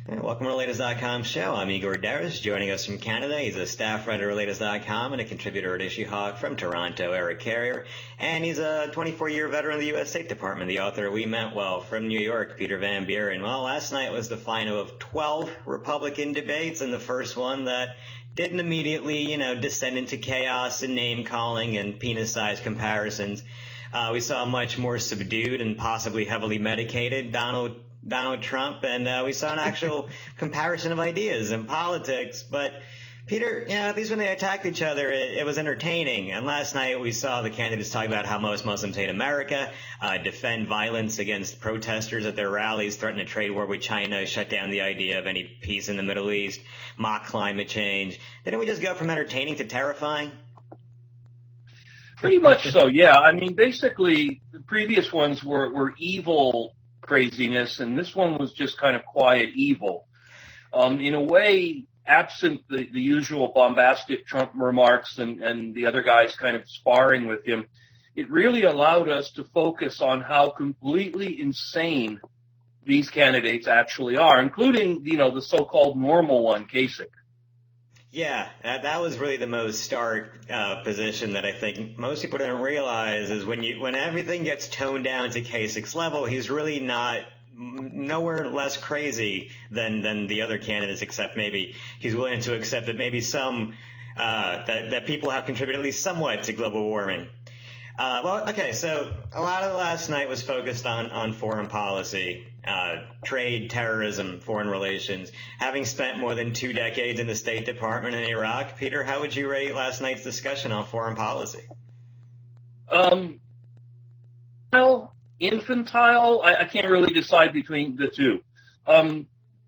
Hey, welcome to the Latest.com show. I'm Igor Deris, joining us from Canada. He's a staff writer at Latest.com and a contributor at Issue Hawk. From Toronto, Eric Carrier. And he's a 24-year veteran of the U.S. State Department, the author of We Meant Well. From New York, Peter Van Buren. Well, last night was the final of 12 Republican debates, and the first one that didn't immediately, descend into chaos and name-calling and penis-sized comparisons. We saw a much more subdued and possibly heavily medicated Donald Trump, and we saw an actual comparison of ideas and politics. But Peter, at least when they attacked each other, it was entertaining. And last night we saw the candidates talk about how most Muslims hate America, defend violence against protesters at their rallies, threaten a trade war with China, shut down the idea of any peace in the Middle East, mock climate change. Didn't we just go from entertaining to terrifying? Pretty much so, yeah. I mean, basically, the previous ones were evil craziness, and this one was just kind of quiet evil. In a way, absent the usual bombastic Trump remarks and the other guys kind of sparring with him, it really allowed us to focus on how completely insane these candidates actually are, including, the so-called normal one, Kasich. Yeah, that was really the most stark position that I think most people don't realize is when everything gets toned down to Kasich's level, he's really nowhere less crazy than the other candidates, except maybe he's willing to accept that maybe some that people have contributed at least somewhat to global warming. So a lot of last night was focused on foreign policy, trade, terrorism, foreign relations. Having spent more than 2 decades in the State Department in Iraq, Peter, how would you rate last night's discussion on foreign policy? Infantile. I can't really decide between the two.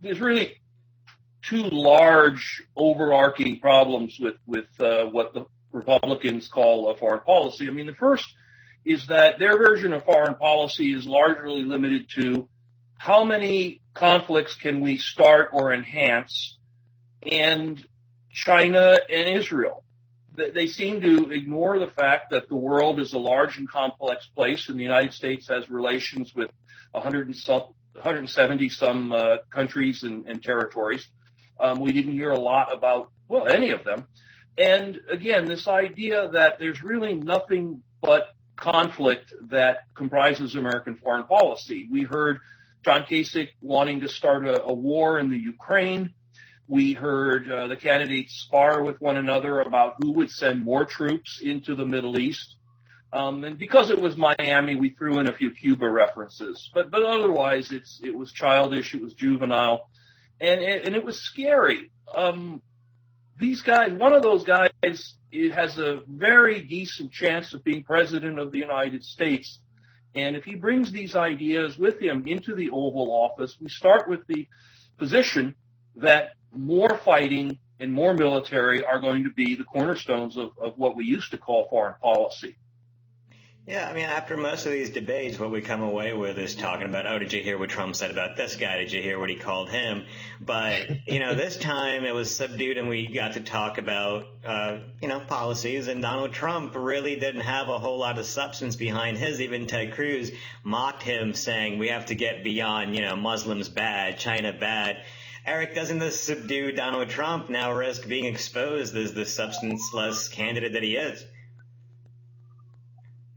There's really two large overarching problems with what the Republicans call foreign policy. I mean, the first is that their version of foreign policy is largely limited to how many conflicts can we start or enhance, and China and Israel. They seem to ignore the fact that the world is a large and complex place, and the United States has relations with 170 some countries and territories. We didn't hear a lot about, any of them. And again, this idea that there's really nothing but conflict that comprises American foreign policy. We heard John Kasich wanting to start a war in the Ukraine. We heard the candidates spar with one another about who would send more troops into the Middle East. And because it was Miami, we threw in a few Cuba references. But otherwise, it was childish, it was juvenile, and it was scary. These guys, one of those guys has a very decent chance of being president of the United States. And if he brings these ideas with him into the Oval Office, we start with the position that more fighting and more military are going to be the cornerstones of what we used to call foreign policy. Yeah, I mean, after most of these debates, what we come away with is talking about, did you hear what Trump said about this guy? Did you hear what he called him? But, this time it was subdued and we got to talk about, policies. And Donald Trump really didn't have a whole lot of substance behind his. Even Ted Cruz mocked him, saying we have to get beyond, Muslims bad, China bad. Eric, doesn't this subdued Donald Trump now risk being exposed as the substance-less candidate that he is?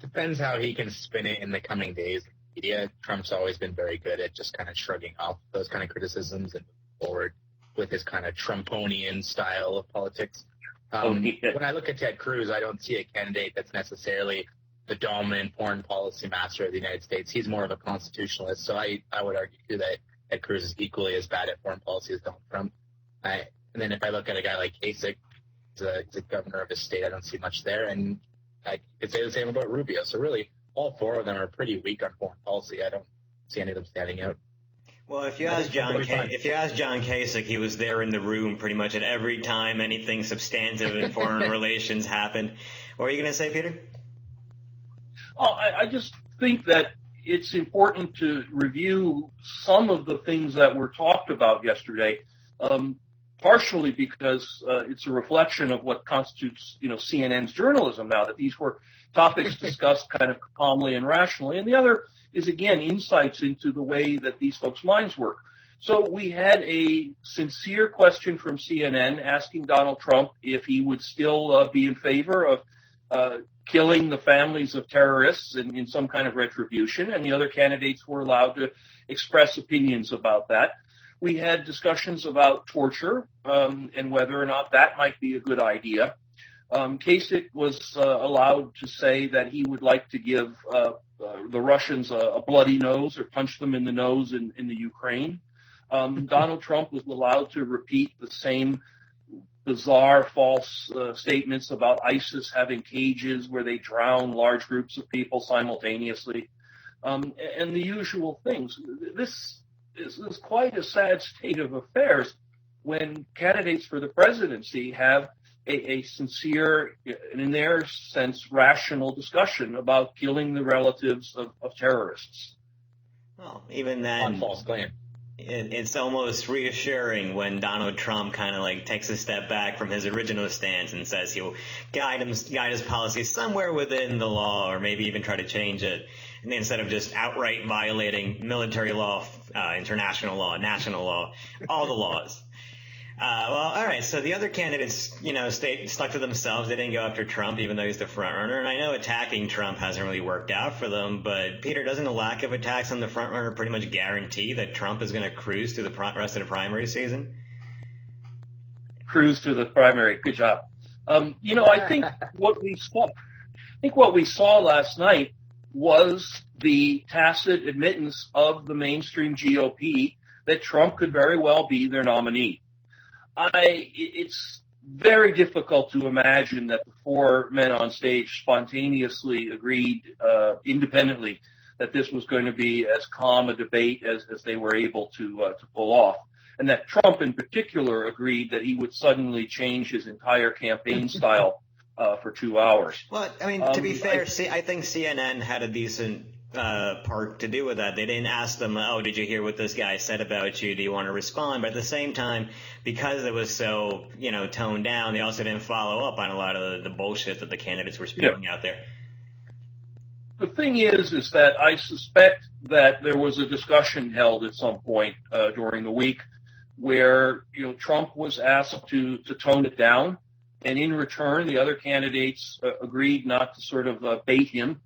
Depends how he can spin it in the coming days. Media, Trump's always been very good at just kind of shrugging off those kind of criticisms and moving forward with his kind of Trumponian style of politics. When I look at Ted Cruz, I don't see a candidate that's necessarily the dominant foreign policy master of the United States. He's more of a constitutionalist. So I would argue too that Ted Cruz is equally as bad at foreign policy as Donald Trump. And then if I look at a guy like Kasich, he's a governor of his state, I don't see much there. And I could say the same about Rubio. So really, all four of them are pretty weak on foreign policy. I don't see any of them standing out. Well, if you ask John Kasich, he was there in the room pretty much at every time anything substantive in foreign relations happened. What were you going to say, Peter? Oh, I just think that it's important to review some of the things that were talked about yesterday. Partially because it's a reflection of what constitutes, CNN's journalism now, that these were topics discussed kind of calmly and rationally. And the other is, again, insights into the way that these folks' minds work. So we had a sincere question from CNN asking Donald Trump if he would still be in favor of killing the families of terrorists in some kind of retribution, and the other candidates were allowed to express opinions about that. We had discussions about torture and whether or not that might be a good idea. Kasich was allowed to say that he would like to give the Russians a bloody nose or punch them in the nose in the Ukraine. Donald Trump was allowed to repeat the same bizarre, false statements about ISIS having cages where they drown large groups of people simultaneously, and the usual things. This is quite a sad state of affairs when candidates for the presidency have a sincere, and in their sense, rational discussion about killing the relatives of terrorists. Well, even then, On false claim. It's almost reassuring when Donald Trump kind of like takes a step back from his original stance and says he'll guide his policy somewhere within the law, or maybe even try to change it, and instead of just outright violating military law, international law, national law, all the laws. Well, all right. So the other candidates, stuck to themselves. They didn't go after Trump, even though he's the front runner. And I know attacking Trump hasn't really worked out for them. But Peter, doesn't a lack of attacks on the front runner pretty much guarantee that Trump is going to cruise through the rest of the primary season? Cruise through the primary. Good job. I think what we saw last night was the tacit admittance of the mainstream GOP that Trump could very well be their nominee. It's very difficult to imagine that the four men on stage spontaneously agreed independently that this was going to be as calm a debate as they were able to pull off, and that Trump in particular agreed that he would suddenly change his entire campaign style for 2 hours. Well, I mean, to be fair, I think CNN had a decent part to do with that. They didn't ask them, oh, did you hear what this guy said about you? Do you want to respond? But at the same time, because it was so, toned down, they also didn't follow up on a lot of the bullshit that the candidates were spewing out there. The thing is that I suspect that there was a discussion held at some point during the week where, Trump was asked to tone it down. And in return, the other candidates agreed not to sort of bait him.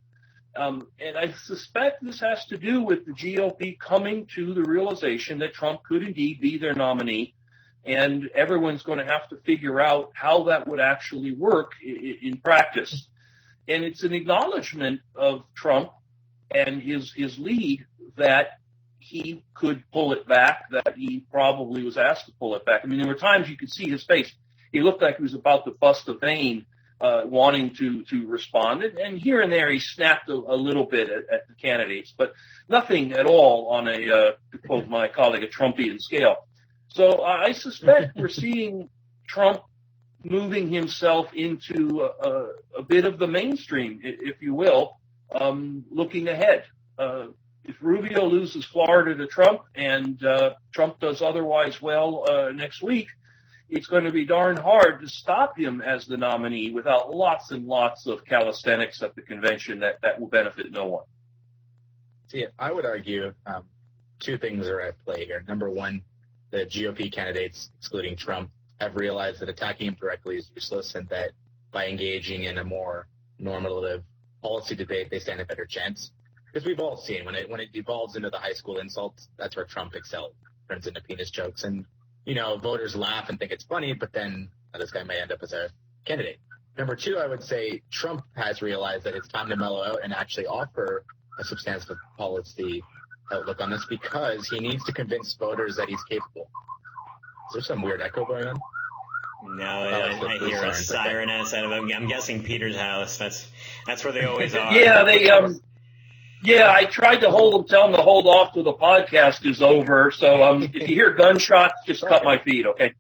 And I suspect this has to do with the GOP coming to the realization that Trump could indeed be their nominee, and everyone's going to have to figure out how that would actually work in practice. And it's an acknowledgement of Trump and his lead that he could pull it back, that he probably was asked to pull it back. I mean, there were times you could see his face. He looked like he was about to bust a vein, wanting to respond. And here and there, he snapped a little bit at the candidates, but nothing at all on to quote my colleague, a Trumpian scale. So I suspect we're seeing Trump moving himself into a bit of the mainstream, if you will, looking ahead. If Rubio loses Florida to Trump and Trump does otherwise well next week, it's going to be darn hard to stop him as the nominee without lots and lots of calisthenics at the convention that will benefit no one. See, I would argue two things are at play here. Number one, the GOP candidates, excluding Trump, have realized that attacking him directly is useless and that by engaging in a more normative policy debate, they stand a better chance. Because we've all seen when it devolves into the high school insults, that's where Trump excelled, turns into penis jokes. And voters laugh and think it's funny, but then this guy may end up as a candidate. Number two, I would say Trump has realized that it's time to mellow out and actually offer a substantive policy outlook on this because he needs to convince voters that he's capable. Is there some weird echo going on? No, I hear a siren outside of him. I'm guessing Peter's house. That's where they always are. Yeah, Yeah, I tried to tell them to hold off till the podcast is over. So if you hear gunshots, just cut my feed, okay?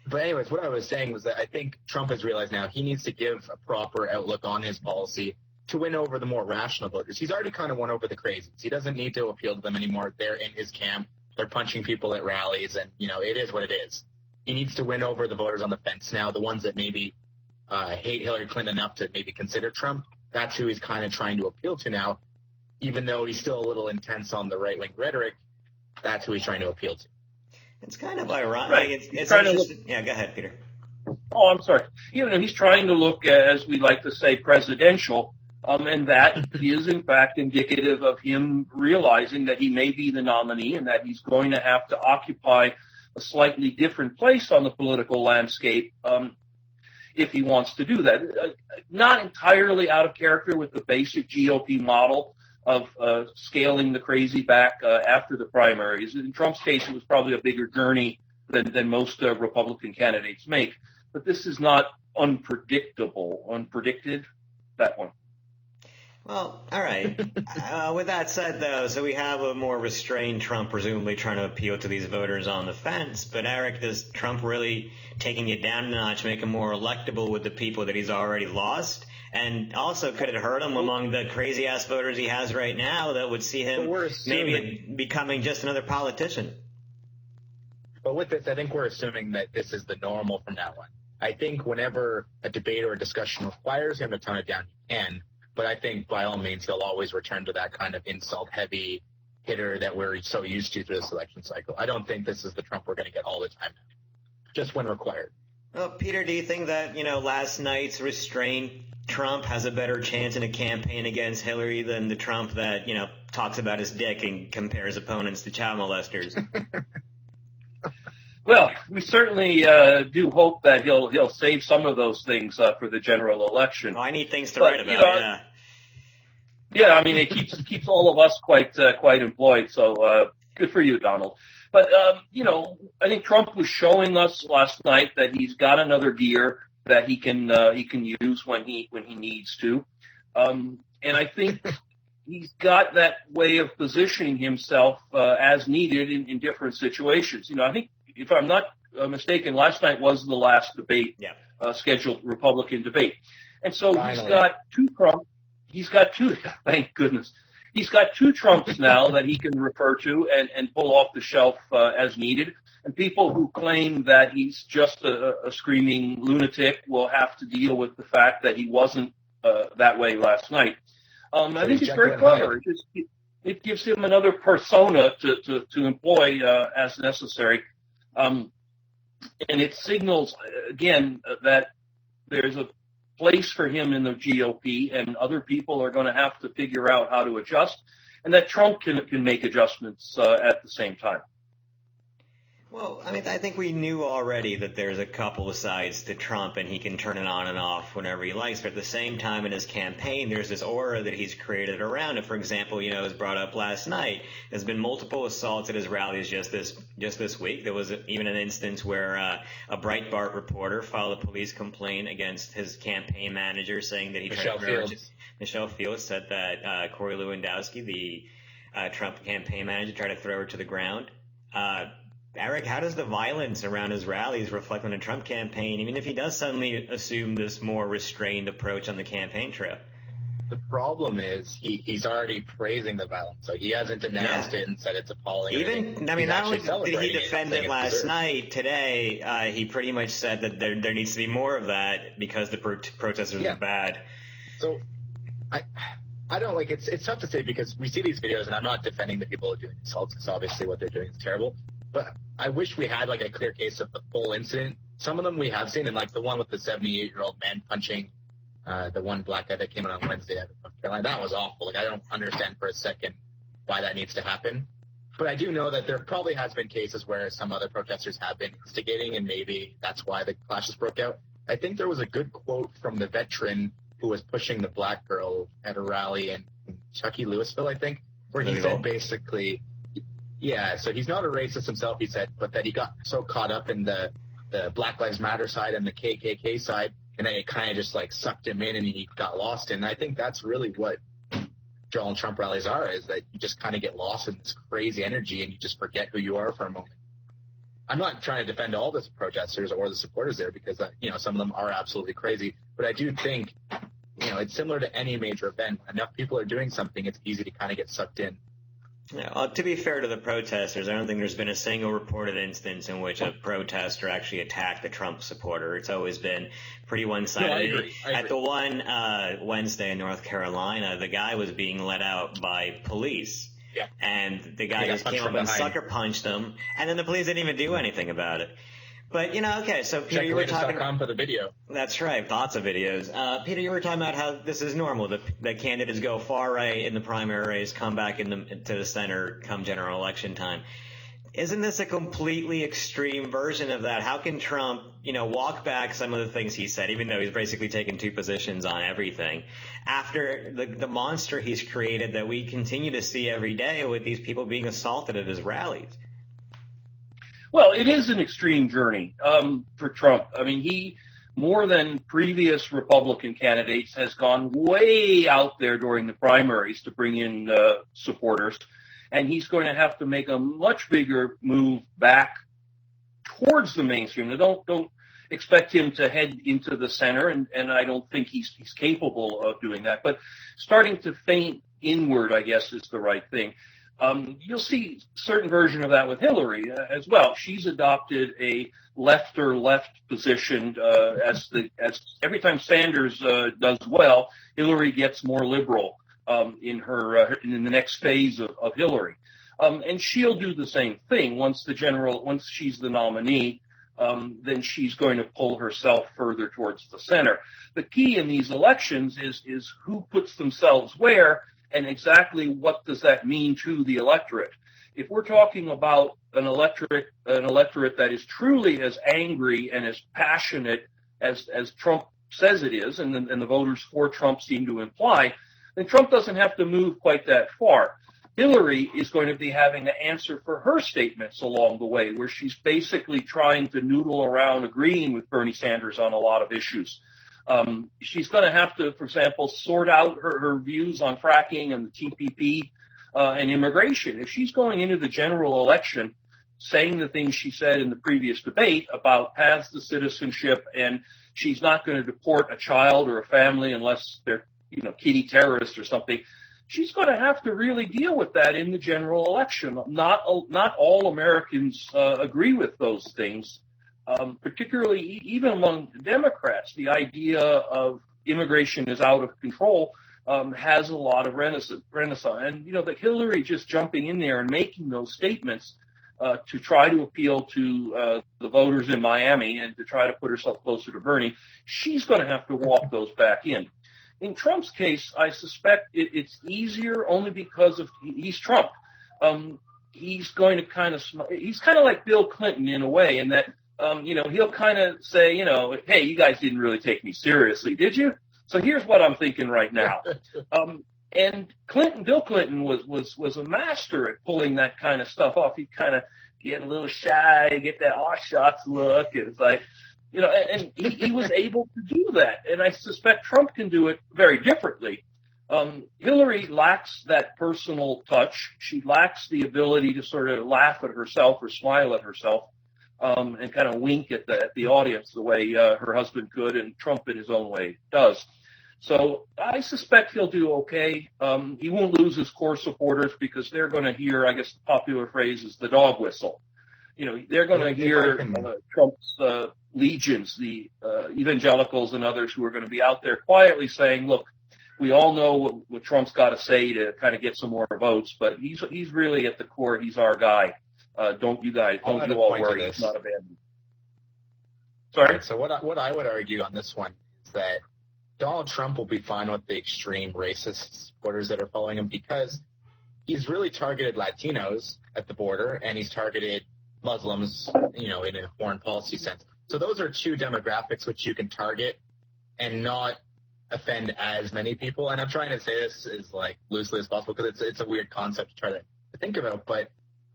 But anyways, what I was saying was that I think Trump has realized now he needs to give a proper outlook on his policy to win over the more rational voters. He's already kind of won over the crazies. He doesn't need to appeal to them anymore. They're in his camp. They're punching people at rallies, and, it is what it is. He needs to win over the voters on the fence now, the ones that maybe hate Hillary Clinton enough to maybe consider Trump. That's who he's kind of trying to appeal to now, even though he's still a little intense on the right-wing rhetoric. that's who he's trying to appeal to. It's kind of ironic. Right. It's Trying to interesting. Yeah, go ahead, Peter. Oh, I'm sorry. He's trying to look, as we like to say, presidential, and that is, in fact, indicative of him realizing that he may be the nominee and that he's going to have to occupy a slightly different place on the political landscape if he wants to do that. Not entirely out of character with the basic GOP model of scaling the crazy back after the primaries. In Trump's case, it was probably a bigger journey than most Republican candidates make. But this is not unpredicted, that one. Well, all right. With that said, though, so we have a more restrained Trump presumably trying to appeal to these voters on the fence. But, Eric, does Trump really taking it down a notch make him more electable with the people that he's already lost? And also, could it hurt him among the crazy-ass voters he has right now that would see him maybe becoming just another politician? But with this, I think we're assuming that this is the normal from now on. I think whenever a debate or a discussion requires him to tone it down, he can. But I think by all means, he'll always return to that kind of insult-heavy hitter that we're so used to through this election cycle. I don't think this is the Trump we're going to get all the time, just when required. Well, Peter, do you think that, last night's restrained Trump has a better chance in a campaign against Hillary than the Trump that, talks about his dick and compares opponents to child molesters? Well, we certainly do hope that he'll save some of those things for the general election. Oh, I need things to write about. Yeah, I mean, it keeps all of us quite employed. So good for you, Donald. But I think Trump was showing us last night that he's got another gear that he can use when he needs to, and I think he's got that way of positioning himself as needed in different situations. I think, if I'm not mistaken, last night was the last debate, scheduled Republican debate. And so Finally. He's got two Trumps. He's got two, thank goodness. He's got two Trumps now that he can refer to and pull off the shelf as needed. And people who claim that he's just a screaming lunatic will have to deal with the fact that he wasn't that way last night. I think it's very clever. It gives him another persona to employ as necessary. And it signals, again, that there's a place for him in the GOP, and other people are going to have to figure out how to adjust, and that Trump can make adjustments at the same time. Well, I mean, I think we knew already that there's a couple of sides to Trump, and he can turn it on and off whenever he likes. But at the same time, in his campaign, there's this aura that he's created around it. For example, as brought up last night, there's been multiple assaults at his rallies just this week. There was even an instance where a Breitbart reporter filed a police complaint against his campaign manager, saying that he Michelle Fields said that Corey Lewandowski, the Trump campaign manager, tried to throw her to the ground. Eric, how does the violence around his rallies reflect on the Trump campaign, even if he does suddenly assume this more restrained approach on the campaign trail? The problem is he's already praising the violence, so he hasn't denounced it and said it's appalling. Not only did he defend it last night, today he pretty much said that there needs to be more of that because the protesters are bad. So I don't like it's tough to say because we see these videos, and I'm not defending the people who are doing assaults because obviously what they're doing is terrible. But I wish we had like a clear case of the full incident. Some of them we have seen, and like the one with the 78-year-old man punching the one black guy that came out on Wednesday out of North Carolina, that was awful. Like I don't understand for a second why that needs to happen. But I do know that there probably has been cases where some other protesters have been instigating, and maybe that's why the clashes broke out. I think there was a good quote from the veteran who was pushing the black girl at a rally in Chucky Louisville, I think, where he said basically. Yeah, so he's not a racist himself, he said, but that he got so caught up in the Black Lives Matter side and the KKK side, and then it kind of just like sucked him in and he got lost. And I think that's really what Donald Trump rallies are, is that you just kind of get lost in this crazy energy and you just forget who you are for a moment. I'm not trying to defend all the protesters or the supporters there because, some of them are absolutely crazy. But I do think, it's similar to any major event. When enough people are doing something, it's easy to kind of get sucked in. Yeah, to be fair to the protesters, I don't think there's been a single reported instance in which a protester actually attacked a Trump supporter. It's always been pretty one-sided. No, I agree. At the one Wednesday in North Carolina, the guy was being let out by police. Yeah. And the guy He got just punched came up from and behind. sucker punched him, and then the police didn't even do anything about it. But, okay, so Peter, Check you were talking... Latest.com for the video. That's right, lots of videos. Peter, you were talking about how this is normal, that candidates go far right in the primary race, come back to the center come general election time. Isn't this a completely extreme version of that? How can Trump, walk back some of the things he said, even though he's basically taken two positions on everything, after the monster he's created that we continue to see every day with these people being assaulted at his rallies? Well, it is an extreme journey for Trump. I mean, he, more than previous Republican candidates, has gone way out there during the primaries to bring in supporters. And he's going to have to make a much bigger move back towards the mainstream. Now, don't expect him to head into the center, and I don't think he's capable of doing that. But starting to feint inward, I guess, is the right thing. You'll see certain version of that with Hillary as well. She's adopted a left position as every time Sanders does well, Hillary gets more liberal in the next phase of Hillary, and she'll do the same thing once she's the nominee. Then she's going to pull herself further towards the center. The key in these elections is who puts themselves where. And exactly what does that mean to the electorate? If we're talking about an electorate that is truly as angry and as passionate as Trump says it is, and the voters for Trump seem to imply, then Trump doesn't have to move quite that far. Hillary is going to be having to answer for her statements along the way, where she's basically trying to noodle around agreeing with Bernie Sanders on a lot of issues. She's going to have to, for example, sort out her views on fracking and the TPP and immigration. If she's going into the general election saying the things she said in the previous debate about paths to citizenship, and she's not going to deport a child or a family unless they're, kitty terrorists or something, she's going to have to really deal with that in the general election. Not all Americans agree with those things. Particularly even among Democrats, the idea of immigration is out of control has a lot of renaissance. And, that Hillary just jumping in there and making those statements to try to appeal to the voters in Miami and to try to put herself closer to Bernie, she's going to have to walk those back in. In Trump's case, I suspect it's easier only because he's Trump. He's going to he's kind of like Bill Clinton in a way, in that he'll kind of say, hey, you guys didn't really take me seriously, did you? So here's what I'm thinking right now. And Bill Clinton was a master at pulling that kind of stuff off. He'd kind of get a little shy, get that aw shots look. And it's like, and he was able to do that. And I suspect Trump can do it very differently. Hillary lacks that personal touch. She lacks the ability to sort of laugh at herself or smile at herself. And kind of wink at the audience the way her husband could, and Trump in his own way does. So I suspect he'll do okay. He won't lose his core supporters because they're going to hear, I guess the popular phrase is the dog whistle. They're going to hear Trump's legions, the evangelicals and others who are going to be out there quietly saying, look, we all know what Trump's got to say to kind of get some more votes, but he's really at the core, he's our guy. Don't you all worry. It's not abandoned. Sorry? Right, so what I would argue on this one is that Donald Trump will be fine with the extreme racist supporters that are following him, because he's really targeted Latinos at the border, and he's targeted Muslims, in a foreign policy sense. So those are two demographics which you can target and not offend as many people. And I'm trying to say this as loosely as possible, because it's a weird concept to try to think about, but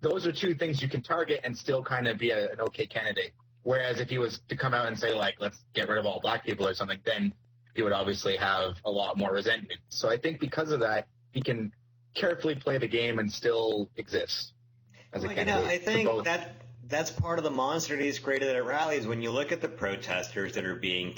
those are two things you can target and still kind of be an okay candidate. Whereas if he was to come out and say, let's get rid of all black people or something, then he would obviously have a lot more resentment. So I think because of that, he can carefully play the game and still exist as a candidate. I think that's part of the monster that he's created at rallies. When you look at the protesters that are being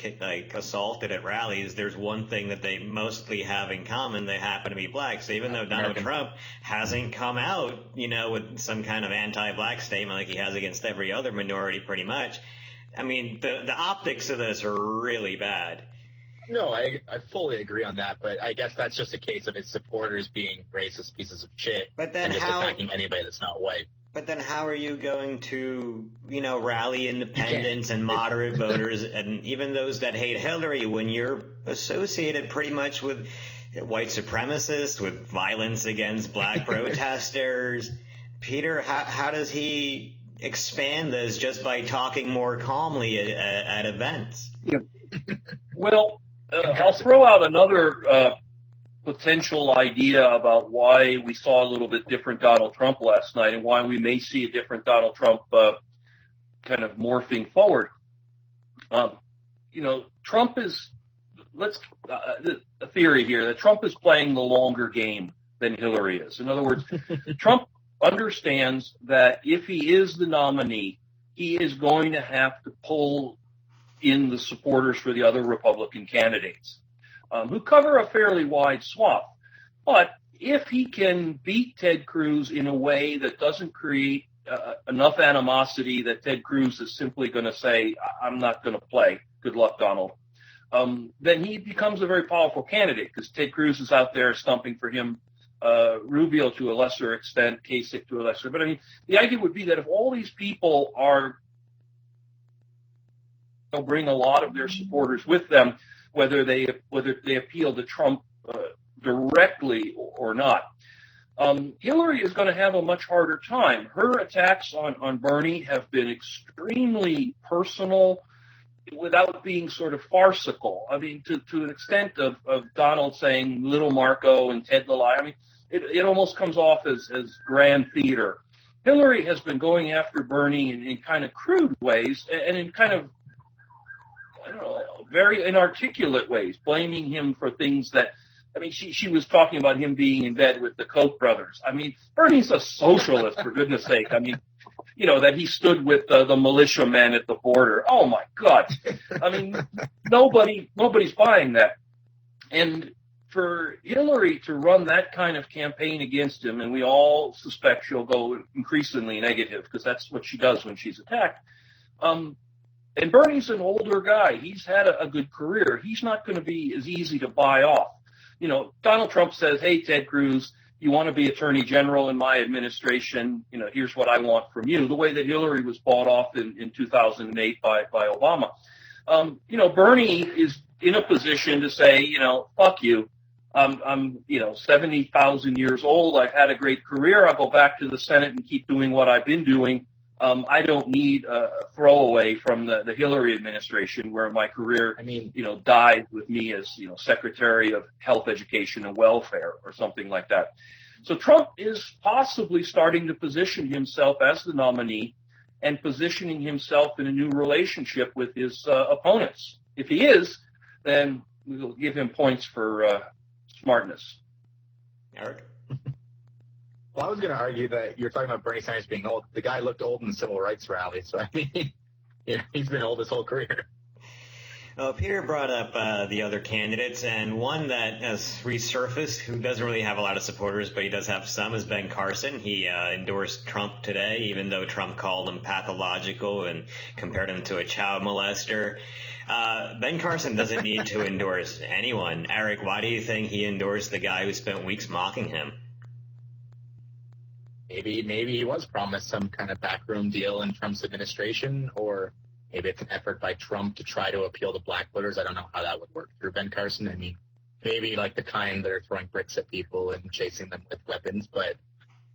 assaulted at rallies, there's one thing that they mostly have in common: they happen to be black. So even though Donald Trump hasn't come out, with some kind of anti-black statement like he has against every other minority, pretty much, I mean, the optics of this are really bad. No, I fully agree on that, but I guess that's just a case of his supporters being racist pieces of shit But then and just how? attacking anybody that's not white. But then how are you going to, rally You can't. independents and moderate voters and even those that hate Hillary when you're associated pretty much with white supremacists, with violence against black protesters? Peter, how does he expand this just by talking more calmly at events? Yeah. Well, I'll throw out another potential idea about why we saw a little bit different Donald Trump last night and why we may see a different Donald Trump kind of morphing forward. Trump is, a theory here that Trump is playing the longer game than Hillary is. In other words, Trump understands that if he is the nominee, he is going to have to pull in the supporters for the other Republican candidates, who cover a fairly wide swath. But if he can beat Ted Cruz in a way that doesn't create enough animosity that Ted Cruz is simply going to say, I'm not going to play, good luck, Donald, then he becomes a very powerful candidate because Ted Cruz is out there stumping for him, Rubio to a lesser extent, Kasich to a lesser. But I mean, the idea would be that if all these people they'll bring a lot of their supporters with them, whether they appeal to Trump directly or not. Hillary is going to have a much harder time. Her attacks on Bernie have been extremely personal without being sort of farcical. I mean, to an extent of Donald saying little Marco and Ted the Liar. I mean, it almost comes off as grand theater. Hillary has been going after Bernie in kind of crude ways and in kind of, I don't know, very inarticulate ways, blaming him for things that, I mean, she was talking about him being in bed with the Koch brothers. I mean, Bernie's a socialist, for goodness sake. I mean, that he stood with the militiamen at the border. Oh, my God. I mean, nobody's buying that. And for Hillary to run that kind of campaign against him, and we all suspect she'll go increasingly negative because that's what she does when she's attacked. And Bernie's an older guy. He's had a good career. He's not going to be as easy to buy off. Donald Trump says, hey, Ted Cruz, you want to be attorney general in my administration? Here's what I want from you. The way that Hillary was bought off in 2008 by Obama. Bernie is in a position to say, fuck you. I'm 70,000 years old. I've had a great career. I'll go back to the Senate and keep doing what I've been doing. I don't need a throwaway from the Hillary administration where my career, died with me as, Secretary of Health, Education, and Welfare or something like that. So Trump is possibly starting to position himself as the nominee and positioning himself in a new relationship with his opponents. If he is, then we will give him points for smartness. Eric? Well, I was going to argue that you're talking about Bernie Sanders being old. The guy looked old in the civil rights rally, so I mean, he's been old his whole career. Well, Peter brought up the other candidates, and one that has resurfaced, who doesn't really have a lot of supporters, but he does have some, is Ben Carson. He endorsed Trump today, even though Trump called him pathological and compared him to a child molester. Ben Carson doesn't need to endorse anyone. Eric, why do you think he endorsed the guy who spent weeks mocking him? Maybe he was promised some kind of backroom deal in Trump's administration, or maybe it's an effort by Trump to try to appeal to black voters. I don't know how that would work for Ben Carson. I mean, maybe like the kind that are throwing bricks at people and chasing them with weapons, but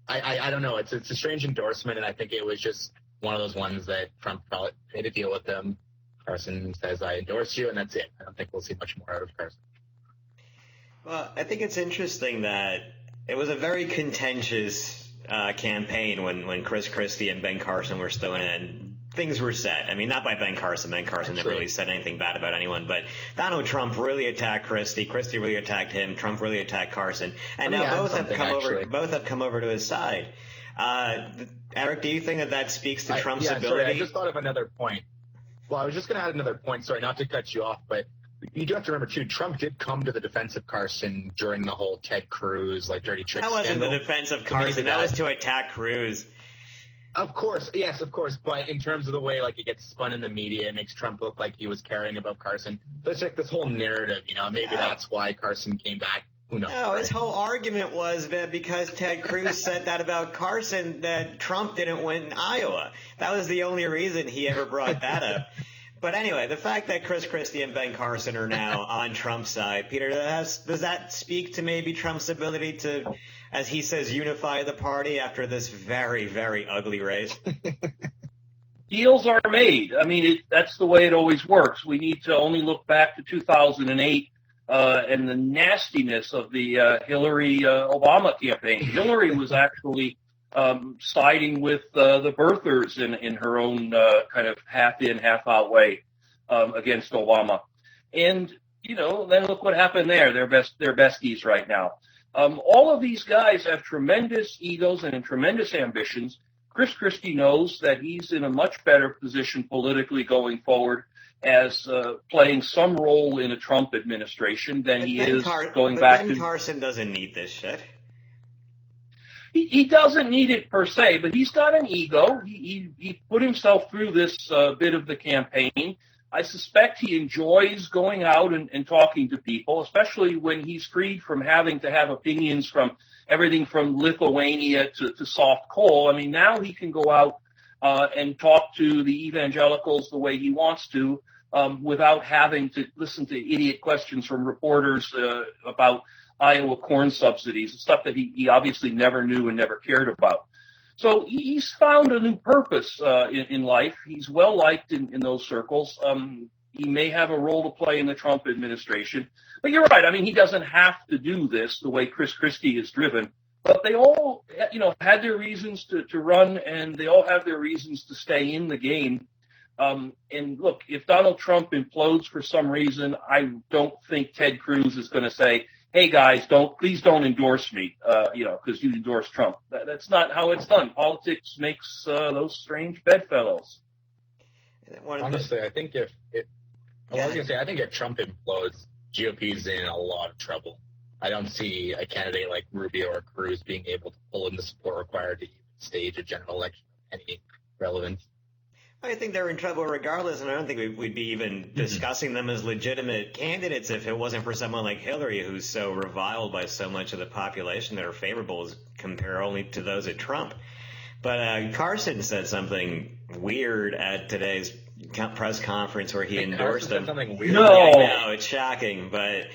I don't know. It's a strange endorsement, and I think it was just one of those ones that Trump probably made a deal with them. Carson says, I endorse you, and that's it. I don't think we'll see much more out of Carson. Well, I think it's interesting that it was a very contentious campaign when Chris Christie and Ben Carson were still in it, and things were said. I mean, not by Ben Carson. Ben Carson never really said anything bad about anyone, but Donald Trump really attacked Christie. Christie really attacked him. Trump really attacked Carson, and now both have come over to his side. Eric, do you think that speaks to Trump's ability? Sorry, I just thought of another point. Well, I was just going to add another point. Sorry, not to cut you off, but you do have to remember, too, Trump did come to the defense of Carson during the whole Ted Cruz, dirty trick scandal. That wasn't the defense of Carson. That was to attack Cruz. Of course, yes, of course. But in terms of the way like it gets spun in the media, it makes Trump look like he was caring about Carson. Let's check this whole narrative. Maybe that's why Carson came back. Who knows? No, Right? his whole argument was that because Ted Cruz said that about Carson, that Trump didn't win Iowa. That was the only reason he ever brought that up. But anyway, the fact that Chris Christie and Ben Carson are now on Trump's side, Peter, does that speak to maybe Trump's ability to, as he says, unify the party after this very, very ugly race? Deals are made. I mean, that's the way it always works. We need to only look back to 2008 and the nastiness of the Hillary-Obama campaign. Hillary was actually siding with the birthers in her own kind of half-in, half-out way against Obama. And, then look what happened there. They're besties right now. All of these guys have tremendous egos and tremendous ambitions. Chris Christie knows that he's in a much better position politically going forward as playing some role in a Trump administration than he is going back to. Ben Carson doesn't need this shit. He doesn't need it per se, but he's got an ego. He put himself through this bit of the campaign. I suspect he enjoys going out and talking to people, especially when he's freed from having to have opinions from everything from Lithuania to soft coal. I mean, now he can go out and talk to the evangelicals the way he wants to without having to listen to idiot questions from reporters about Iowa corn subsidies, stuff that he obviously never knew and never cared about. So he's found a new purpose in life. He's well liked in those circles. He may have a role to play in the Trump administration. But you're right. I mean, he doesn't have to do this the way Chris Christie is driven. But they all, had their reasons to run, and they all have their reasons to stay in the game. And look, if Donald Trump implodes for some reason, I don't think Ted Cruz is going to say, hey guys, please don't endorse me, because you endorse Trump. That's not how it's done. Politics makes those strange bedfellows. Honestly, I think if Trump implodes, GOP's in a lot of trouble. I don't see a candidate like Rubio or Cruz being able to pull in the support required to stage a general election of any relevance. I think they're in trouble regardless, and I don't think we'd be even discussing them as legitimate candidates if it wasn't for someone like Hillary, who's so reviled by so much of the population that are favorable as compared only to those at Trump. But Carson said something weird at today's press conference where he endorsed them. Something weird. No, I know, it's shocking, but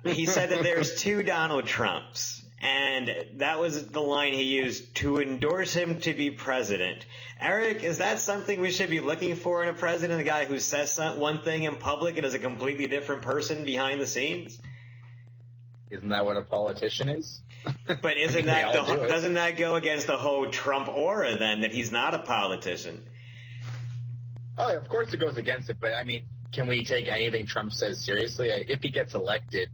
he said that there's two Donald Trumps. And that was the line he used, to endorse him to be president. Eric, is that something we should be looking for in a president, a guy who says one thing in public and is a completely different person behind the scenes? Isn't that what a politician is? But doesn't that go against the whole Trump aura then, that he's not a politician? Oh, of course it goes against it, but I mean, can we take anything Trump says seriously? If he gets elected,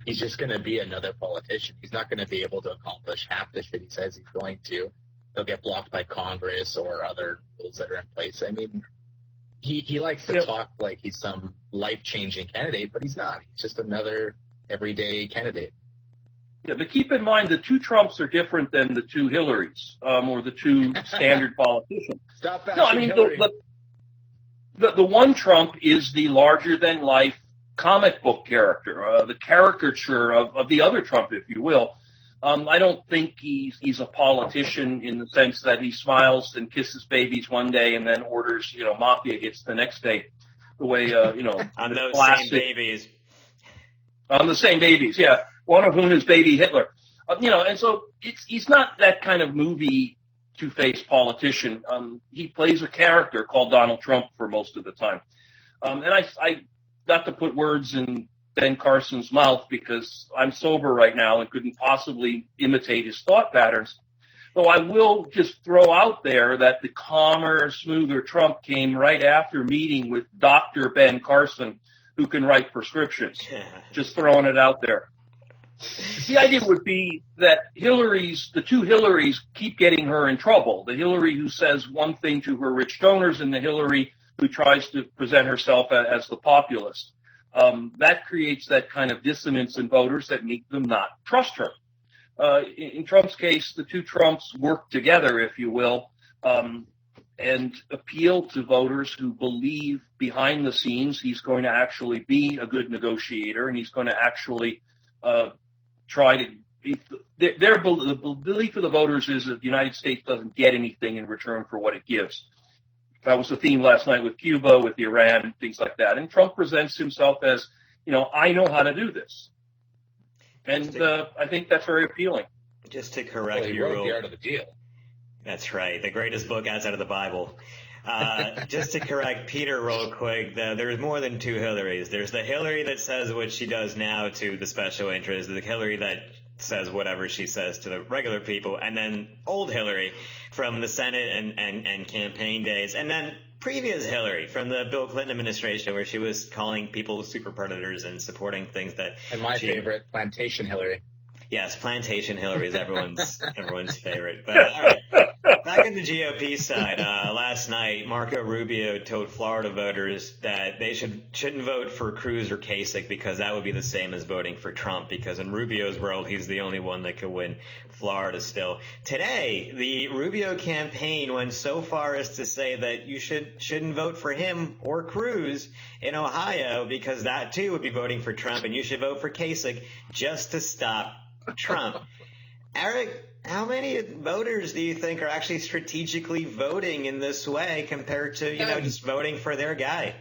he's just going to be another politician. He's not going to be able to accomplish half the shit he says he's going to. He'll get blocked by Congress or other rules that are in place. I mean, he likes to talk like he's some life-changing candidate, but he's not. He's just another everyday candidate. Yeah, but keep in mind the two Trumps are different than the two Hillarys or the two standard politicians. Stop bashing Hillary. The one Trump is the larger-than-life comic book character, the caricature of the other Trump, if you will. I don't think he's a politician in the sense that he smiles and kisses babies one day and then orders, mafia hits the next day. The way, on those same babies. On the same babies, yeah. One of whom is baby Hitler. And so he's not that kind of movie two-faced politician. He plays a character called Donald Trump for most of the time. And I not to put words in Ben Carson's mouth because I'm sober right now and couldn't possibly imitate his thought patterns. Though I will just throw out there that the calmer, smoother Trump came right after meeting with Dr. Ben Carson, who can write prescriptions. Just throwing it out there. The idea would be that the two Hillarys keep getting her in trouble. The Hillary who says one thing to her rich donors and the Hillary who tries to present herself as the populist. That creates that kind of dissonance in voters that make them not trust her. In Trump's case, the two Trumps work together, if you will, and appeal to voters who believe behind the scenes he's going to actually be a good negotiator and he's going to actually try to be. The belief of the voters is that the United States doesn't get anything in return for what it gives. That was the theme last night with Cuba, with Iran, things like that. And Trump presents himself as, I know how to do this. And I think that's very appealing. Just to correct he your wrote rule. The Art of the Deal. That's right. The greatest book outside of the Bible. Just to correct Peter real quick, there's more than two Hillarys. There's the Hillary that says what she does now to the special interests, the Hillary that says whatever she says to the regular people, and then old Hillary from the Senate and campaign days, and then previous Hillary from the Bill Clinton administration where she was calling people super predators and supporting things that... And my favorite, Plantation Hillary. Yes, Plantation Hillary is everyone's favorite. But all right, back on the GOP side, last night Marco Rubio told Florida voters that they shouldn't vote for Cruz or Kasich because that would be the same as voting for Trump, because in Rubio's world he's the only one that could win Florida still. Today, the Rubio campaign went so far as to say that you shouldn't vote for him or Cruz in Ohio because that too would be voting for Trump, and you should vote for Kasich just to stop Trump. Eric, how many voters do you think are actually strategically voting in this way compared to, just voting for their guy?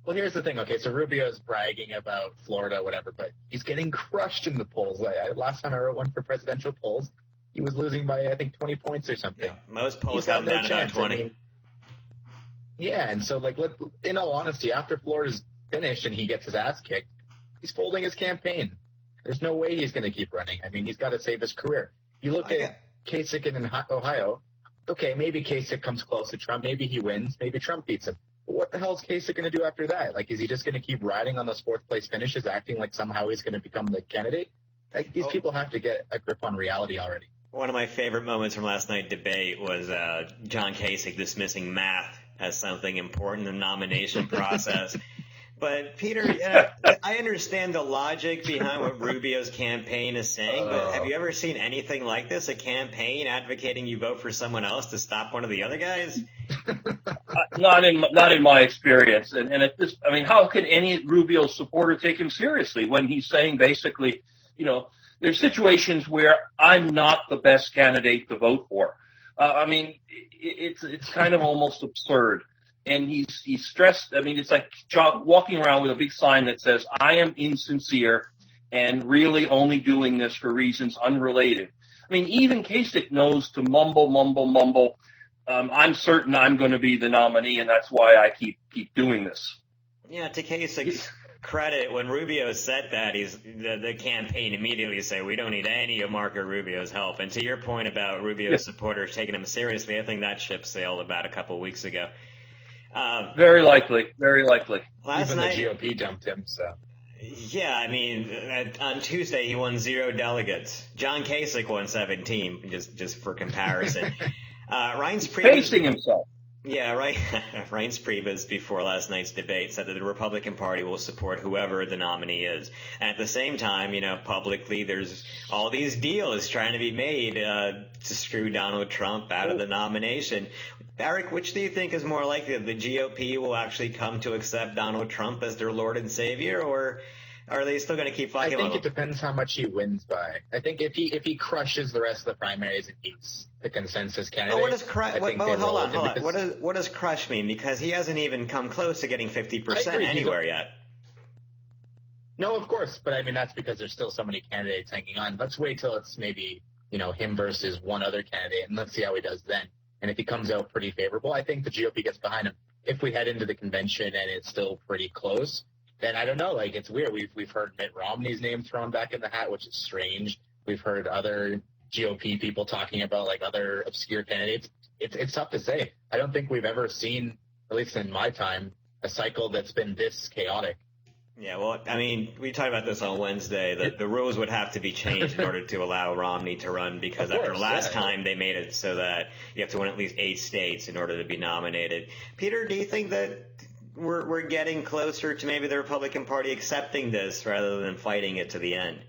Well, here's the thing. Okay, so Rubio's bragging about Florida, whatever, but he's getting crushed in the polls. Last time I wrote one for presidential polls, he was losing by, I think, 20 points or something. Yeah, most polls have down about 20. And so, in all honesty, after Florida's finished and he gets his ass kicked, he's folding his campaign. There's no way he's going to keep running. I mean, he's got to save his career. You look at Kasich in Ohio, okay, maybe Kasich comes close to Trump. Maybe he wins. Maybe Trump beats him. But what the hell is Kasich going to do after that? Is he just going to keep riding on those fourth-place finishes, acting like somehow he's going to become the candidate? These people have to get a grip on reality already. One of my favorite moments from last night's debate was John Kasich dismissing math as something important in the nomination process. But, Peter, I understand the logic behind what Rubio's campaign is saying, but have you ever seen anything like this, a campaign advocating you vote for someone else to stop one of the other guys? Not in my experience. And at this, how can any Rubio supporter take him seriously when he's saying basically, there's situations where I'm not the best candidate to vote for. It's kind of almost absurd. And he's stressed. It's like walking around with a big sign that says, I am insincere and really only doing this for reasons unrelated. Even Kasich knows to mumble. I'm certain I'm going to be the nominee, and that's why I keep doing this. Yeah, to Kasich's credit, when Rubio said that, the campaign immediately said, we don't need any of Marco Rubio's help. And to your point about Rubio's supporters taking him seriously, I think that ship sailed about a couple of weeks ago. Very likely. Last night, the GOP dumped him, so. Yeah, on Tuesday he won 0 delegates. John Kasich won 17, just for comparison. Reince Priebus Facing himself. Yeah, right. Reince Priebus, before last night's debate, said that the Republican Party will support whoever the nominee is. And at the same time, publicly, there's all these deals trying to be made to screw Donald Trump out of the nomination. Eric, which do you think is more likely, that the GOP will actually come to accept Donald Trump as their Lord and Savior, or are they still going to keep fucking with him? I think it depends how much he wins by. I think if he crushes the rest of the primaries and beats the consensus candidate, hold on. What does crush mean? Because he hasn't even come close to getting 50% anywhere yet. No, of course, but that's because there's still so many candidates hanging on. Let's wait till it's maybe him versus one other candidate, and let's see how he does then. And if he comes out pretty favorable, I think the GOP gets behind him. If we head into the convention and it's still pretty close, then I don't know. It's weird. We've heard Mitt Romney's name thrown back in the hat, which is strange. We've heard other GOP people talking about other obscure candidates. It's tough to say. I don't think we've ever seen, at least in my time, a cycle that's been this chaotic. Yeah, well, we talked about this on Wednesday, that the rules would have to be changed in order to allow Romney to run, because after last time they made it so that you have to win at least 8 states in order to be nominated. Peter, do you think that we're getting closer to maybe the Republican Party accepting this rather than fighting it to the end?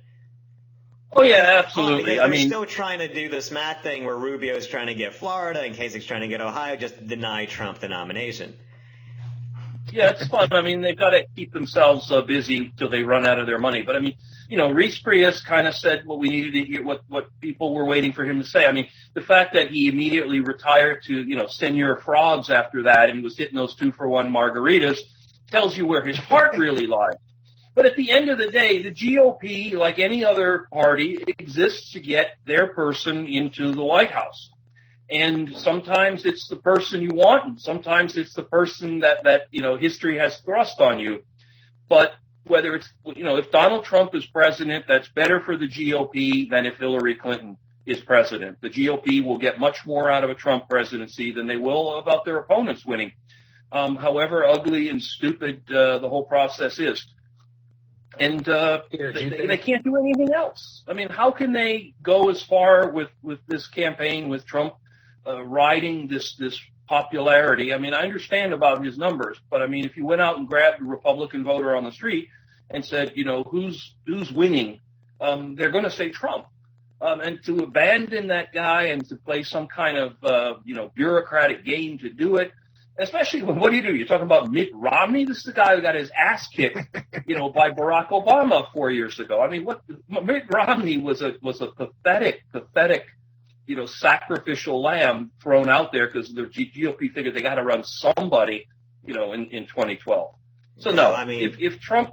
Oh yeah, Oh, absolutely. because I they're mean, still trying to do this math thing where Rubio's trying to get Florida and Kasich's trying to get Ohio, just deny Trump the nomination. yeah, it's fun. I mean, they've got to keep themselves busy till they run out of their money. But I mean, Reese Prius kind of said what we needed to hear, what people were waiting for him to say. I mean, the fact that he immediately retired to, Senor Frogs after that and was hitting those 2-for-1 margaritas tells you where his heart really lies. But at the end of the day, the GOP, like any other party, exists to get their person into the White House. And sometimes it's the person you want, and sometimes it's the person that history has thrust on you. But whether it's, if Donald Trump is president, that's better for the GOP than if Hillary Clinton is president. The GOP will get much more out of a Trump presidency than they will about their opponents winning, however ugly and stupid the whole process is. And they can't do anything else. I mean, how can they go as far with this campaign with Trump riding this popularity? I mean, I understand about his numbers, but I mean, if you went out and grabbed a Republican voter on the street and said, who's winning, they're going to say Trump. And to abandon that guy and to play some kind of bureaucratic game to do it. Especially when, what do? You're talking about Mitt Romney? This is the guy who got his ass kicked, by Barack Obama 4 years ago. I mean, Mitt Romney was a pathetic, sacrificial lamb thrown out there because the GOP figured they got to run somebody, in 2012. So no, I mean, if Trump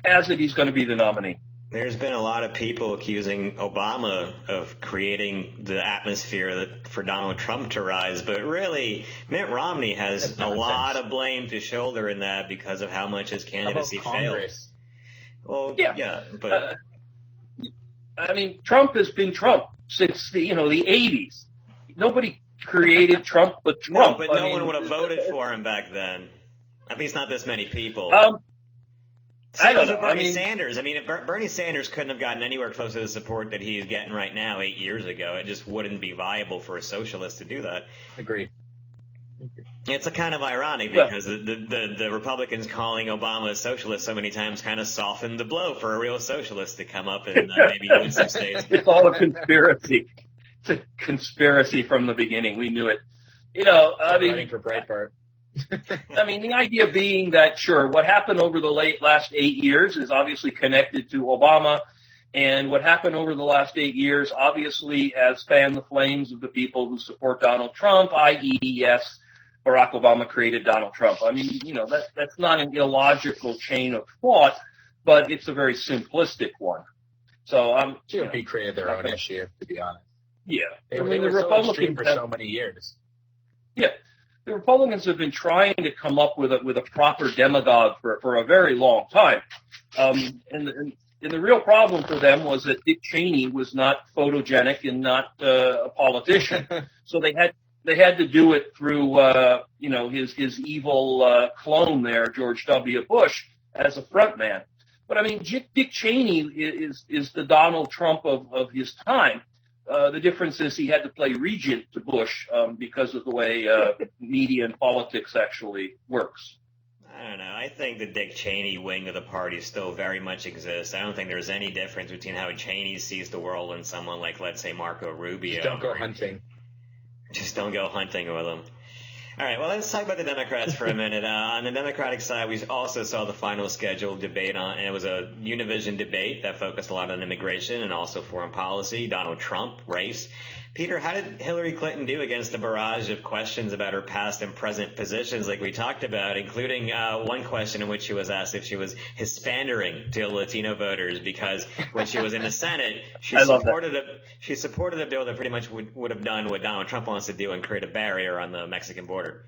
has it, he's going to be the nominee. There's been a lot of people accusing Obama of creating the atmosphere for Donald Trump to rise, but really, Mitt Romney has a lot of blame to shoulder in that because of how much his candidacy failed. Well, yeah, but I mean, Trump has been Trump since the 80s. Nobody created Trump but Trump. No, but no one would have voted for him back then. At least not this many people. I don't know. Bernie Sanders. I mean, if Bernie Sanders couldn't have gotten anywhere close to the support that he's getting right now 8 years ago. It just wouldn't be viable for a socialist to do that. Agree. It's a kind of ironic because the Republicans calling Obama a socialist so many times kind of softened the blow for a real socialist to come up and maybe win some states. It's all a conspiracy. It's a conspiracy from the beginning. We knew it. Running for Breitbart. I mean, the idea being that, sure, what happened over the last 8 years is obviously connected to Obama, and what happened over the last 8 years obviously has fanned the flames of the people who support Donald Trump, i.e., yes, Barack Obama created Donald Trump. I mean, that's not an illogical chain of thought, but it's a very simplistic one. So GOP created their own issue, to be honest. Yeah. They were so extreme for so many years. Yeah. The Republicans have been trying to come up with a proper demagogue for a very long time. And the real problem for them was that Dick Cheney was not photogenic and not a politician. So they had to do it through his evil clone there, George W. Bush, as a front man. But I mean, Dick Cheney is the Donald Trump of his time. The difference is he had to play regent to Bush because of the way media and politics actually works. I don't know. I think the Dick Cheney wing of the party still very much exists. I don't think there's any difference between how Cheney sees the world and someone like, let's say, Marco Rubio. Just don't go hunting. Just don't go hunting with him. All right, well, let's talk about the Democrats for a minute. On the Democratic side, we also saw the final scheduled debate and it was a Univision debate that focused a lot on immigration and also foreign policy, Donald Trump, race. Peter, how did Hillary Clinton do against the barrage of questions about her past and present positions like we talked about, including one question in which she was asked if she was Hispandering to Latino voters because when she was in the Senate, she supported a bill that pretty much would have done what Donald Trump wants to do and create a barrier on the Mexican border.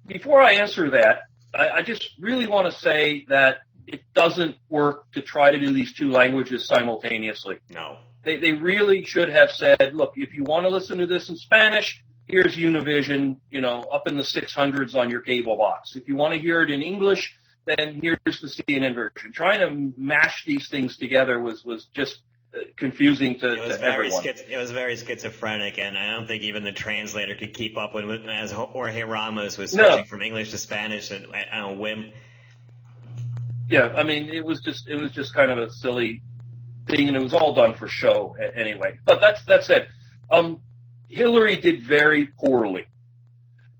Before I answer that, I just really want to say that it doesn't work to try to do these two languages simultaneously. No. They really should have said, look, if you want to listen to this in Spanish, here's Univision, up in the 600s on your cable box. If you want to hear it in English, then here's the CNN version. Trying to mash these things together was just confusing to everyone. It was very schizophrenic, and I don't think even the translator could keep up with as Jorge Ramos was switching from English to Spanish on a whim. Yeah, I mean, it was just kind of a silly thing, and it was all done for show anyway. But that's it. Hillary did very poorly.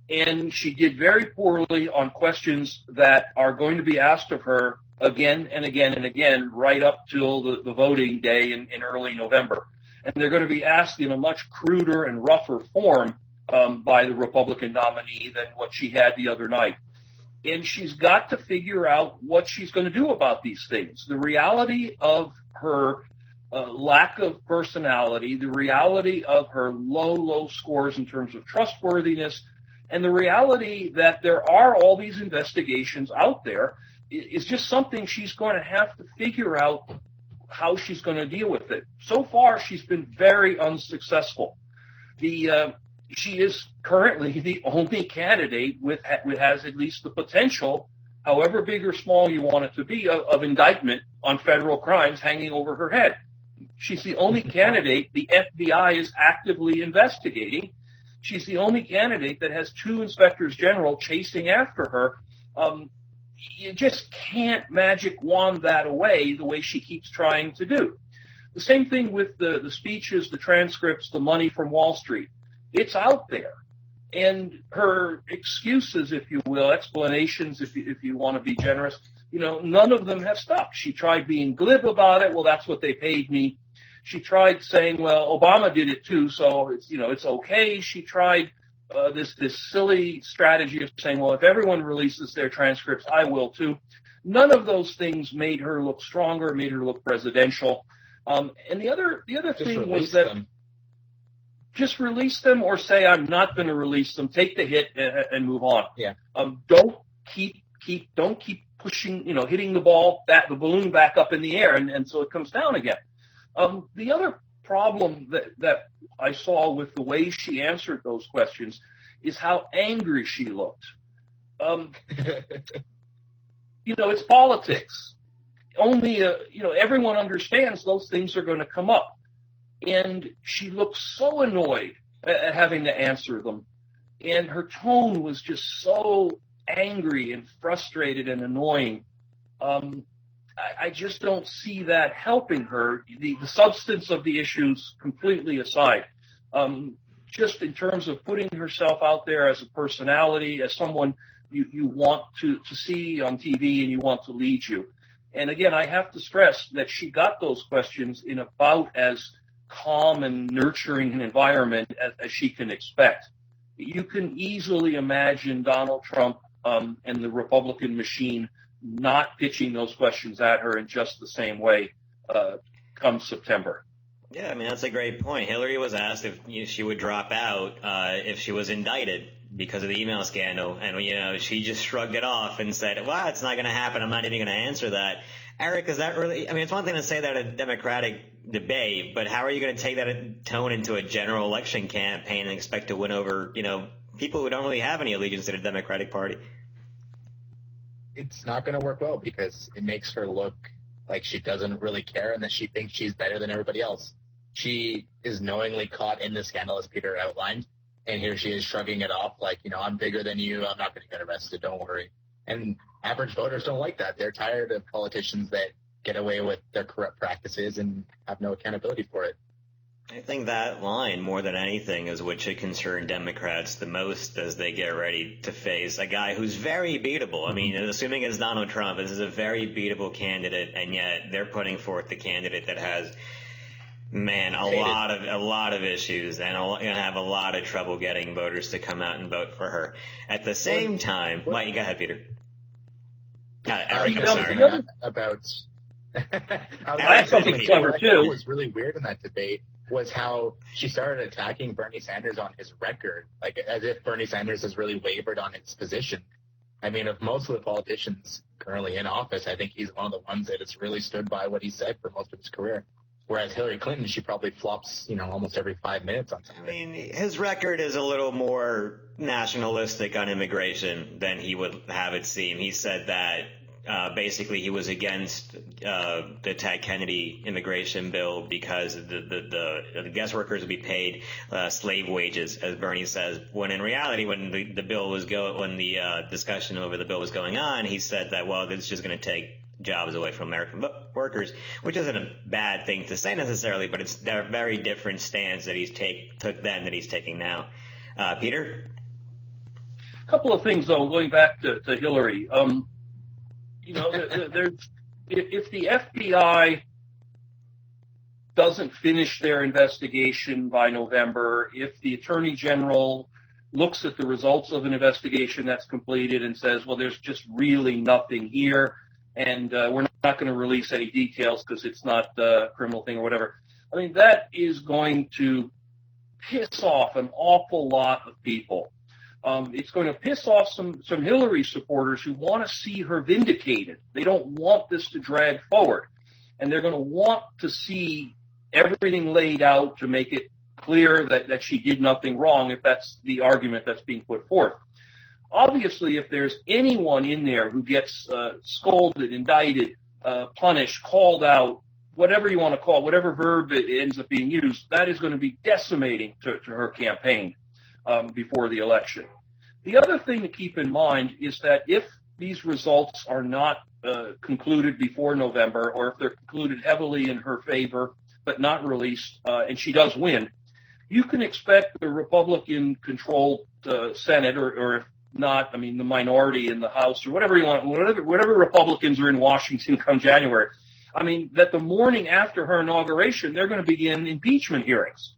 And she did very poorly on questions that are going to be asked of her again and again and again right up till the voting day in early November. And they're going to be asked in a much cruder and rougher form by the Republican nominee than what she had the other night. And she's got to figure out what she's going to do about these things. The reality of her lack of personality, the reality of her low scores in terms of trustworthiness, and the reality that there are all these investigations out there is just something she's going to have to figure out how she's going to deal with it. So far, she's been very unsuccessful. She is currently the only candidate with has at least the potential, however big or small you want it to be, of indictment on federal crimes hanging over her head. She's the only candidate the FBI is actively investigating. She's the only candidate that has 2 inspectors general chasing after her. You just can't magic wand that away the way she keeps trying to do. The same thing with the speeches, the transcripts, the money from Wall Street. It's out there. And her excuses, if you will, explanations, if you want to be generous, none of them have stuck. She tried being glib about it. Well, that's what they paid me. She tried saying, well, Obama did it too, so it's okay. She tried this silly strategy of saying, well, if everyone releases their transcripts, I will too. None of those things made her look stronger, made her look presidential. And the other thing was that just release them or say, I'm not going to release them. Take the hit and move on. Yeah. Don't keep pushing, hitting the balloon back up in the air, and so it comes down again. The other problem that I saw with the way she answered those questions is how angry she looked. It's politics. Only, everyone understands those things are going to come up. And she looked so annoyed at having to answer them. And her tone was just so angry and frustrated and annoying. I just don't see that helping her. The substance of the issues completely aside, just in terms of putting herself out there as a personality, as someone you want to see on TV and you want to lead you. And again, I have to stress that she got those questions in about as calm and nurturing an environment as she can expect. You can easily imagine Donald Trump and the Republican machine not pitching those questions at her in just the same way come September. Yeah, I mean, that's a great point. Hillary was asked if she would drop out if she was indicted because of the email scandal. And, she just shrugged it off and said, well, it's not going to happen. I'm not even going to answer that. Eric, is that really – I mean, it's one thing to say that at a Democratic debate, but how are you going to take that tone into a general election campaign and expect to win over, people who don't really have any allegiance to the Democratic Party? It's not going to work well because it makes her look like she doesn't really care and that she thinks she's better than everybody else. She is knowingly caught in the scandal, as Peter outlined, and here she is shrugging it off like, I'm bigger than you. I'm not going to get arrested. Don't worry. And average voters don't like that. They're tired of politicians that get away with their corrupt practices and have no accountability for it. I think that line, more than anything, is what should concern Democrats the most as they get ready to face a guy who's very beatable. I mean, assuming it's Donald Trump, this is a very beatable candidate, and yet they're putting forth the candidate that has, a lot of issues and going to have a lot of trouble getting voters to come out and vote for her. At the same time, go ahead, Peter. Eric, I'm sorry. About I have something clever too. What was really weird in that debate was how she started attacking Bernie Sanders on his record, like as if Bernie Sanders has really wavered on his position. I mean, of most of the politicians currently in office, I think he's one of the ones that has really stood by what he said for most of his career. Whereas Hillary Clinton, she probably flops, almost every 5 minutes on something. I mean, his record is a little more nationalistic on immigration than he would have it seem. He said that basically he was against the Ted Kennedy immigration bill because the guest workers would be paid slave wages, as Bernie says. When in reality, when the bill was when the discussion over the bill was going on, he said that, well, it's just going to take jobs away from American workers, which isn't a bad thing to say necessarily, but it's a very different stance that took then that he's taking now. Peter? A couple of things, though, going back to Hillary. If the FBI doesn't finish their investigation by November, if the Attorney General looks at the results of an investigation that's completed and says, well, there's just really nothing here, and we're not going to release any details because it's not a criminal thing or whatever, I mean, that is going to piss off an awful lot of people. It's going to piss off some Hillary supporters who want to see her vindicated. They don't want this to drag forward. And they're going to want to see everything laid out to make it clear that she did nothing wrong, if that's the argument that's being put forth. Obviously, if there's anyone in there who gets scolded, indicted, punished, called out, whatever you want to call it, whatever verb it ends up being used, that is going to be decimating to her campaign before the election. The other thing to keep in mind is that if these results are not concluded before November, or if they're concluded heavily in her favor but not released, and she does win, you can expect the Republican-controlled Senate, or if not, I mean, the minority in the House, or whatever you want, whatever Republicans are in Washington come January, I mean, that the morning after her inauguration, they're going to begin impeachment hearings.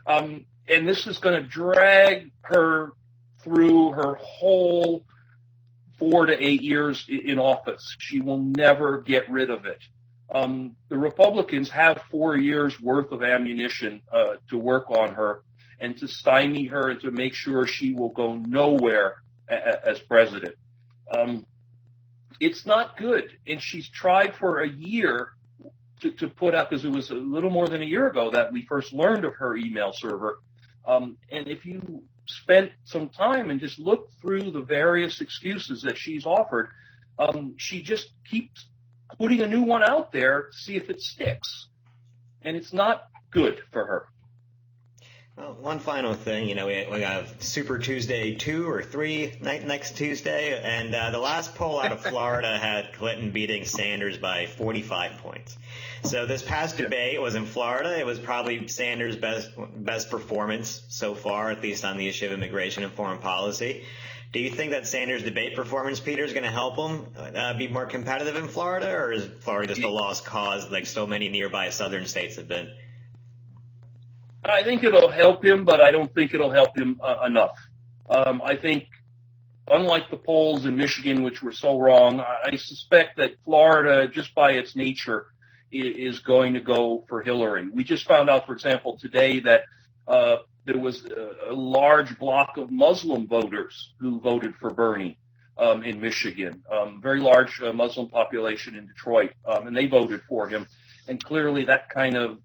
And this is going to drag her through her whole 4 to 8 years in office. She will never get rid of it. The Republicans have 4 years worth of ammunition to work on her and to stymie her and to make sure she will go nowhere as president. It's not good. And she's tried for a year to put out, because it was a little more than a year ago that we first learned of her email server. And if you spent some time and just looked through the various excuses that she's offered, she just keeps putting a new one out there to see if it sticks. And it's not good for her. Well, one final thing, we have Super Tuesday 2 or 3 next Tuesday, and the last poll out of Florida had Clinton beating Sanders by 45 points. So this past debate was in Florida. It was probably Sanders' best performance so far, at least on the issue of immigration and foreign policy. Do you think that Sanders' debate performance, Peter, is going to help him be more competitive in Florida, or is Florida just a lost cause like so many nearby southern states have been? I think it'll help him, but I don't think it'll help him enough. I think, unlike the polls in Michigan, which were so wrong, I suspect that Florida, just by its nature, is going to go for Hillary. We just found out, for example, today that there was a large block of Muslim voters who voted for Bernie in Michigan, very large Muslim population in Detroit, and they voted for him. And clearly that kind of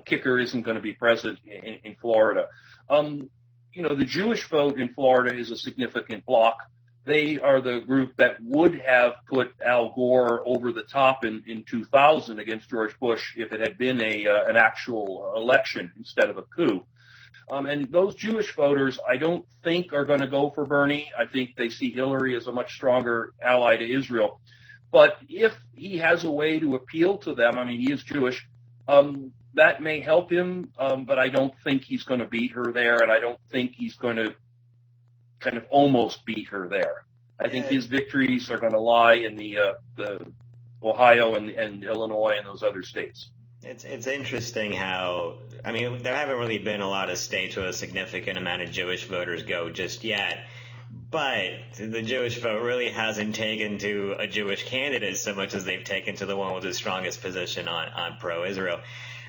kicker isn't going to be present in Florida. The Jewish vote in Florida is a significant block. They are the group that would have put Al Gore over the top in 2000 against George Bush if it had been an actual election instead of a coup. And those Jewish voters, I don't think are going to go for Bernie. I think they see Hillary as a much stronger ally to Israel. But if he has a way to appeal to them, I mean, he is Jewish, that may help him, but I don't think he's going to beat her there, and I don't think he's going to kind of almost beat her there. I think his victories are going to lie in the Ohio and Illinois and those other states. It's interesting how, I mean, there haven't really been a lot of states with a significant amount of Jewish voters go just yet, but the Jewish vote really hasn't taken to a Jewish candidate so much as they've taken to the one with the strongest position on pro-Israel.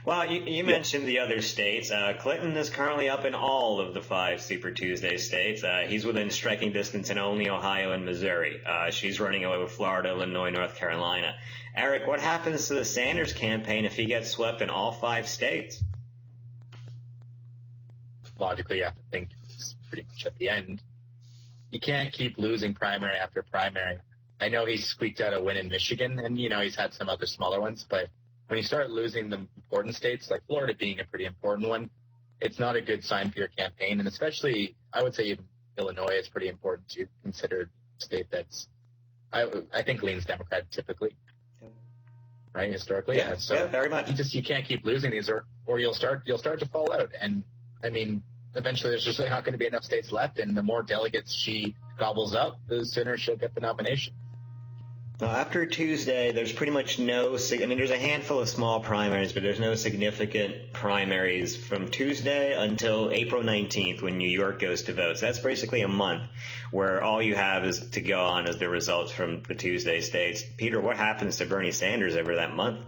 Well, you mentioned the other states. Clinton is currently up in all of the 5 Super Tuesday states. He's within striking distance in only Ohio and Missouri. She's running away with Florida, Illinois, North Carolina. Eric, what happens to the Sanders campaign if he gets swept in all 5 states? Logically, you have to think it's pretty much at the end. You can't keep losing primary after primary. I know he squeaked out a win in Michigan, and, he's had some other smaller ones, but when you start losing the important states, like Florida being a pretty important one, it's not a good sign for your campaign. And especially, I would say even Illinois is pretty important to consider a state that's I think leans Democrat typically, right? Historically, Yeah, so yeah, very much. you can't keep losing these, or you'll start to fall out. And I mean, eventually there's just not going to be enough states left, and the more delegates she gobbles up, the sooner she'll get the nomination. Well, after Tuesday, there's pretty much there's a handful of small primaries, but there's no significant primaries from Tuesday until April 19th when New York goes to vote. So that's basically a month where all you have is to go on as the results from the Tuesday states. Peter, what happens to Bernie Sanders over that month?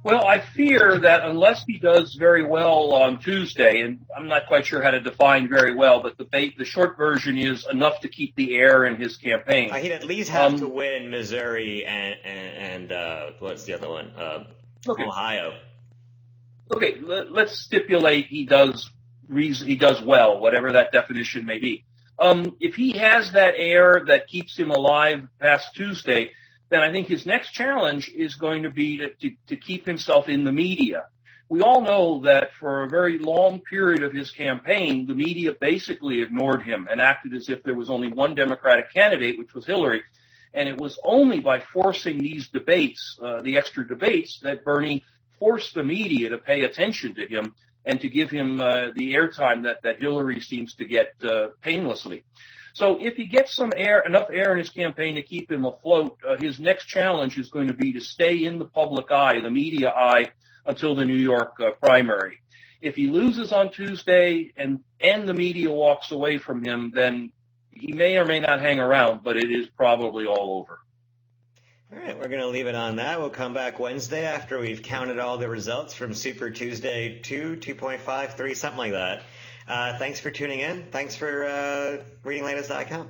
Well, I fear that unless he does very well on Tuesday, and I'm not quite sure how to define very well, but the short version is enough to keep the air in his campaign. He'd at least have to win Missouri and what's the other one? Okay. Ohio. Okay, let's stipulate he does well, whatever that definition may be. If he has that air that keeps him alive past Tuesday, then I think his next challenge is going to be to keep himself in the media. We all know that for a very long period of his campaign, the media basically ignored him and acted as if there was only one Democratic candidate, which was Hillary. And it was only by forcing these debates, the extra debates, that Bernie forced the media to pay attention to him and to give him the airtime that Hillary seems to get painlessly. So if he gets enough air in his campaign to keep him afloat, his next challenge is going to be to stay in the public eye, the media eye, until the New York primary. If he loses on Tuesday and the media walks away from him, then he may or may not hang around, but it is probably all over. All right, we're going to leave it on that. We'll come back Wednesday after we've counted all the results from Super Tuesday 2, 2.5, 3, something like that. Thanks for tuning in. Thanks for reading Latest.com.